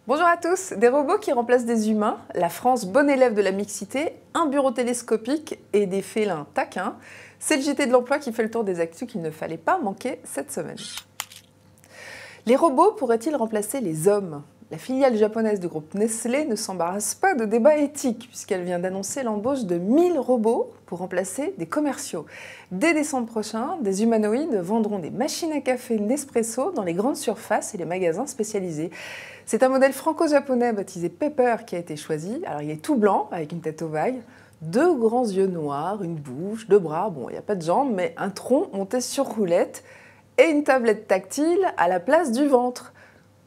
Bonjour à tous, des robots qui remplacent des humains, la France bonne élève de la mixité, un bureau télescopique et des félins taquins. C'est le JT de l'emploi qui fait le tour des actus qu'il ne fallait pas manquer cette semaine. Les robots pourraient-ils remplacer les hommes? La filiale japonaise du groupe Nestlé ne s'embarrasse pas de débat éthique puisqu'elle vient d'annoncer l'embauche de 1000 robots pour remplacer des commerciaux. Dès décembre prochain, des humanoïdes vendront des machines à café Nespresso dans les grandes surfaces et les magasins spécialisés. C'est un modèle franco-japonais baptisé Pepper qui a été choisi. Alors il est tout blanc avec une tête ovale, deux grands yeux noirs, une bouche, deux bras, bon il n'y a pas de jambes mais un tronc monté sur roulette et une tablette tactile à la place du ventre.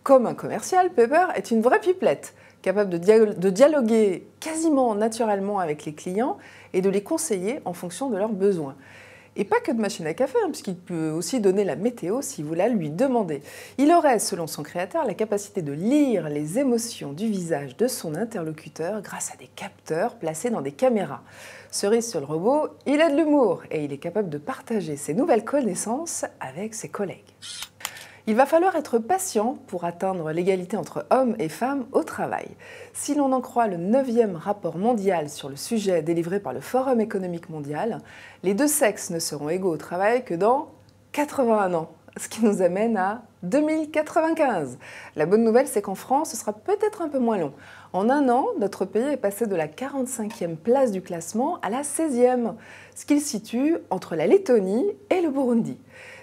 Comme un commercial, Pepper est une vraie pipelette, capable de dialoguer quasiment naturellement avec les clients et de les conseiller en fonction de leurs besoins. Et pas que de machine à café, puisqu'il peut aussi donner la météo si vous la lui demandez. Il aurait, selon son créateur, la capacité de lire les émotions du visage de son interlocuteur grâce à des capteurs placés dans des caméras. Cerise sur le robot, il a de l'humour et il est capable de partager ses nouvelles connaissances avec ses collègues. Il va falloir être patient pour atteindre l'égalité entre hommes et femmes au travail. Si l'on en croit le 9e rapport mondial sur le sujet délivré par le Forum économique mondial, les deux sexes ne seront égaux au travail que dans 81 ans, ce qui nous amène à 2095. La bonne nouvelle, c'est qu'en France, ce sera peut-être un peu moins long. En un an, notre pays est passé de la 45e place du classement à la 16e, ce qui le situe entre la Lettonie et le Burundi.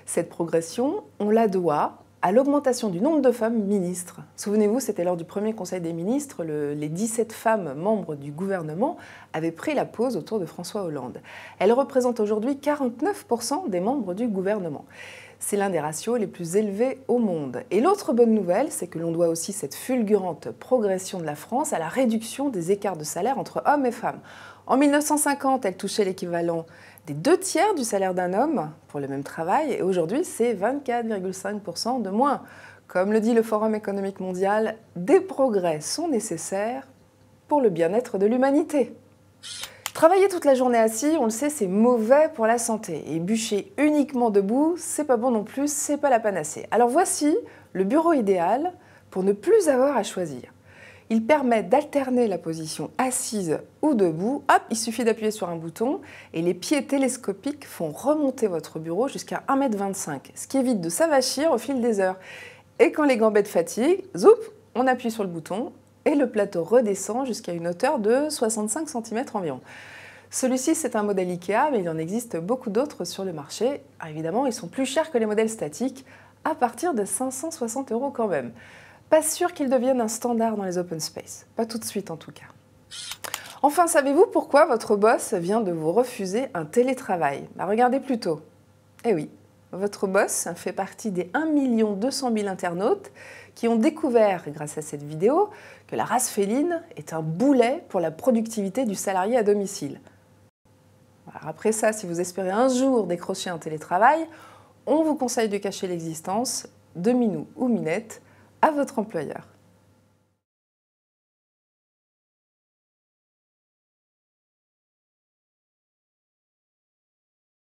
Cette progression, on la doit à l'augmentation du nombre de femmes ministres. Souvenez-vous, c'était lors du premier Conseil des ministres, les 17 femmes membres du gouvernement avaient pris la pose autour de François Hollande. Elles représentent aujourd'hui 49% des membres du gouvernement. C'est l'un des ratios les plus élevés au monde. Et l'autre bonne nouvelle, c'est que l'on doit aussi cette fulgurante progression de la France à la réduction des écarts de salaire entre hommes et femmes. En 1950, elle touchait l'équivalent des 2/3 du salaire d'un homme pour le même travail, et aujourd'hui, c'est 24,5% de moins. Comme le dit le Forum économique mondial, des progrès sont nécessaires pour le bien-être de l'humanité. Travailler toute la journée assis, on le sait, c'est mauvais pour la santé. Et bûcher uniquement debout, c'est pas bon non plus, c'est pas la panacée. Alors voici le bureau idéal pour ne plus avoir à choisir. Il permet d'alterner la position assise ou debout. Hop, il suffit d'appuyer sur un bouton et les pieds télescopiques font remonter votre bureau jusqu'à 1,25 m, ce qui évite de s'avachir au fil des heures. Et quand les gambettes fatiguent, zoup, on appuie sur le bouton et le plateau redescend jusqu'à une hauteur de 65 cm environ. Celui-ci, c'est un modèle Ikea, mais il en existe beaucoup d'autres sur le marché. Alors, évidemment, ils sont plus chers que les modèles statiques, à partir de 560 € quand même. Pas sûr qu'ils deviennent un standard dans les open space. Pas tout de suite en tout cas. Enfin, savez-vous pourquoi votre boss vient de vous refuser un télétravail? Regardez plutôt. Eh oui, votre boss fait partie des 1 200 000 internautes qui ont découvert, grâce à cette vidéo, que la race féline est un boulet pour la productivité du salarié à domicile. Alors après ça, si vous espérez un jour décrocher un télétravail, on vous conseille de cacher l'existence de Minou ou Minette à votre employeur.